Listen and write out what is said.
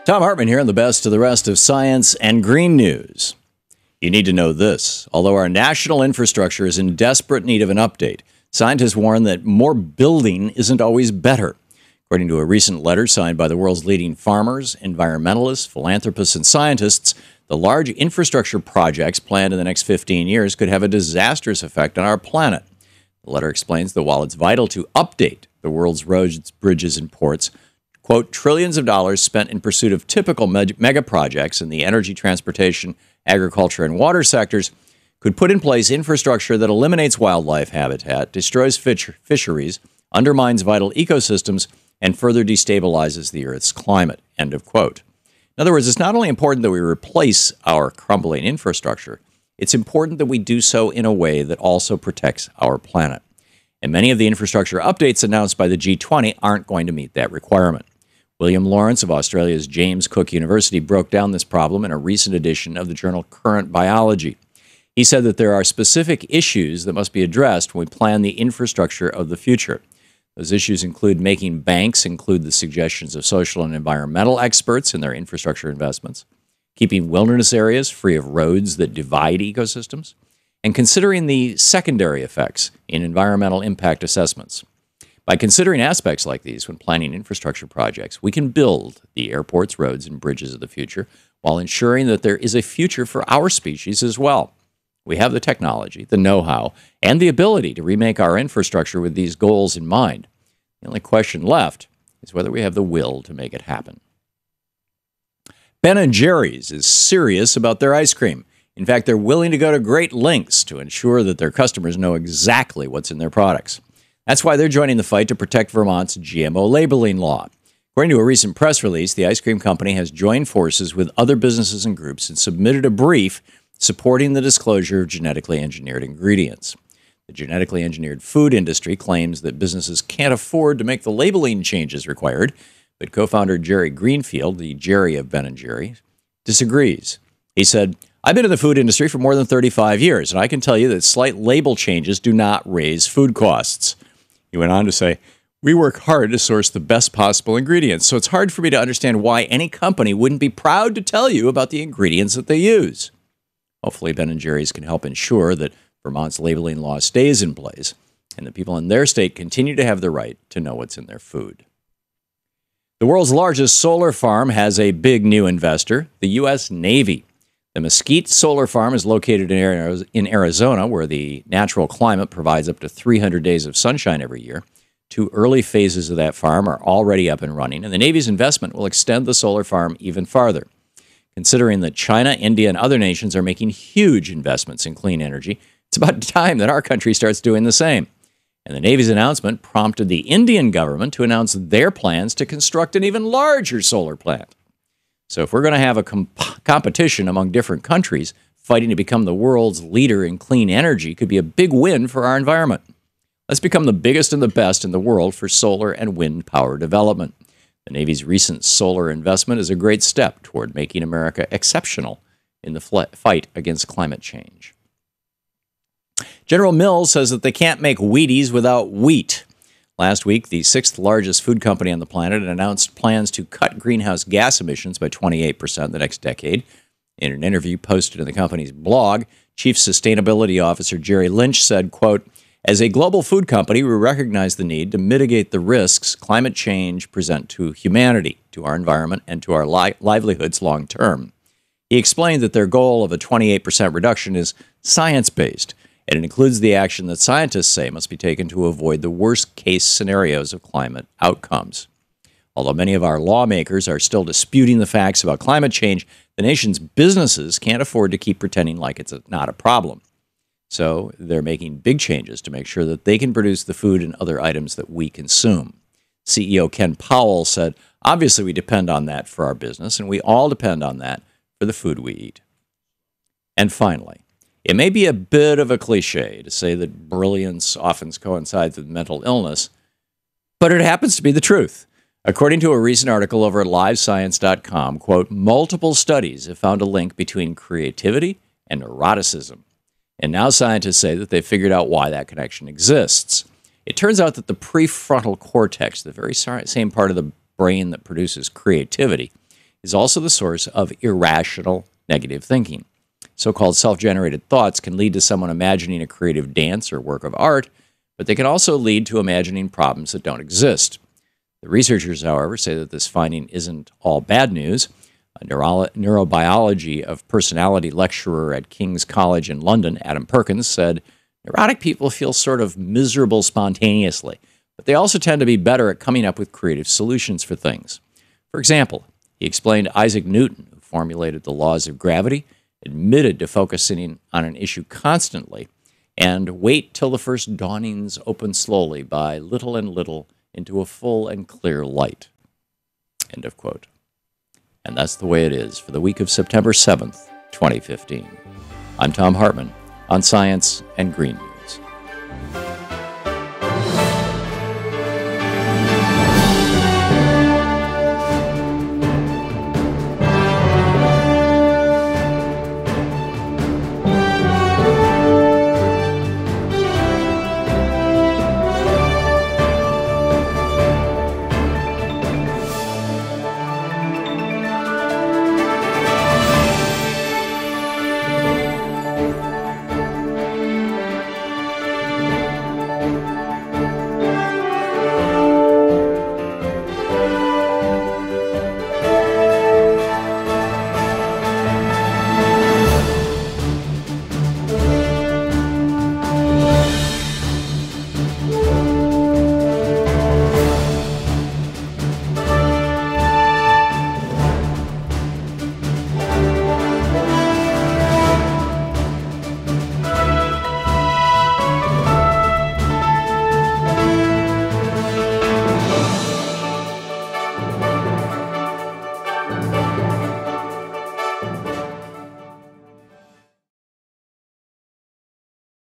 Thom Hartmann here on the best of the rest of science and green news. You need to know this. Although our national infrastructure is in desperate need of an update, scientists warn that more building isn't always better. According to a recent letter signed by the world's leading farmers, environmentalists, philanthropists, and scientists, the large infrastructure projects planned in the next 15 years could have a disastrous effect on our planet. The letter explains that while it's vital to update the world's roads, bridges, and ports, quote, trillions of dollars spent in pursuit of typical mega projects in the energy, transportation, agriculture, and water sectors could put in place infrastructure that eliminates wildlife habitat, destroys fisheries, undermines vital ecosystems, and further destabilizes the Earth's climate, end of quote. In other words, it's not only important that we replace our crumbling infrastructure, it's important that we do so in a way that also protects our planet. And many of the infrastructure updates announced by the G20 aren't going to meet that requirement. William Lawrence of Australia's James Cook University broke down this problem in a recent edition of the journal Current Biology. He said that there are specific issues that must be addressed when we plan the infrastructure of the future. Those issues include making banks include the suggestions of social and environmental experts in their infrastructure investments, keeping wilderness areas free of roads that divide ecosystems, and considering the secondary effects in environmental impact assessments. By considering aspects like these when planning infrastructure projects, we can build the airports, roads, and bridges of the future while ensuring that there is a future for our species as well. We have the technology, the know-how, and the ability to remake our infrastructure with these goals in mind. The only question left is whether we have the will to make it happen. Ben & Jerry's is serious about their ice cream. In fact, they're willing to go to great lengths to ensure that their customers know exactly what's in their products. That's why they're joining the fight to protect Vermont's gmo-labeling law. According to a recent press release, the ice cream company has joined forces with other businesses and groups and submitted a brief supporting the disclosure of genetically engineered ingredients. The genetically engineered food industry claims that businesses can't afford to make the labeling changes required, but co-founder Jerry Greenfield, the Jerry of Ben & Jerry, disagrees. He said, "I've been in the food industry for more than 35 years, and I can tell you that slight label changes do not raise food costs." He went on to say, "We work hard to source the best possible ingredients, so it's hard for me to understand why any company wouldn't be proud to tell you about the ingredients that they use." Hopefully, Ben & Jerry's can help ensure that Vermont's labeling law stays in place and that people in their state continue to have the right to know what's in their food. The world's largest solar farm has a big new investor, the U.S. Navy. The Mesquite Solar Farm is located in Arizona, where the natural climate provides up to 300 days of sunshine every year. 2 early phases of that farm are already up and running, and the Navy's investment will extend the solar farm even farther. Considering that China, India, and other nations are making huge investments in clean energy, it's about time that our country starts doing the same. And the Navy's announcement prompted the Indian government to announce their plans to construct an even larger solar plant. So if we're going to have a competition among different countries, fighting to become the world's leader in clean energy could be a big win for our environment. Let's become the biggest and the best in the world for solar and wind power development. The Navy's recent solar investment is a great step toward making America exceptional in the fight against climate change. General Mills says that they can't make Wheaties without wheat. Last week, the 6th largest food company on the planet announced plans to cut greenhouse gas emissions by 28% the next decade. In an interview posted in the company's blog, Chief Sustainability Officer Jerry Lynch said, quote, "As a global food company, we recognize the need to mitigate the risks climate change present to humanity, to our environment, and to our livelihoods long term." He explained that their goal of a 28% reduction is science-based, and it includes the action that scientists say must be taken to avoid the worst-case scenarios of climate outcomes. Although many of our lawmakers are still disputing the facts about climate change, the nation's businesses can't afford to keep pretending like it's not a problem. So they're making big changes to make sure that they can produce the food and other items that we consume. CEO Ken Powell said, "Obviously, we depend on that for our business, and we all depend on that for the food we eat." And finally, it may be a bit of a cliche to say that brilliance often coincides with mental illness, but it happens to be the truth. According to a recent article over at livescience.com, quote, "Multiple studies have found a link between creativity and neuroticism." And now scientists say that they've figured out why that connection exists. It turns out that the prefrontal cortex, the very same part of the brain that produces creativity, is also the source of irrational negative thinking. So-called self-generated thoughts can lead to someone imagining a creative dance or work of art, but they can also lead to imagining problems that don't exist. The researchers, however, say that this finding isn't all bad news. A neurobiology of personality lecturer at King's College in London, Adam Perkins, said, neurotic people feel sort of miserable spontaneously, but they also tend to be better at coming up with creative solutions for things. For example, he explained Isaac Newton, who formulated the laws of gravity, admitted to focusing on an issue constantly and wait till the first dawnings open slowly by little and little into a full and clear light. End of quote. And that's the way it is for the week of September 7th, 2015. I'm Thom Hartmann on Science and Green News.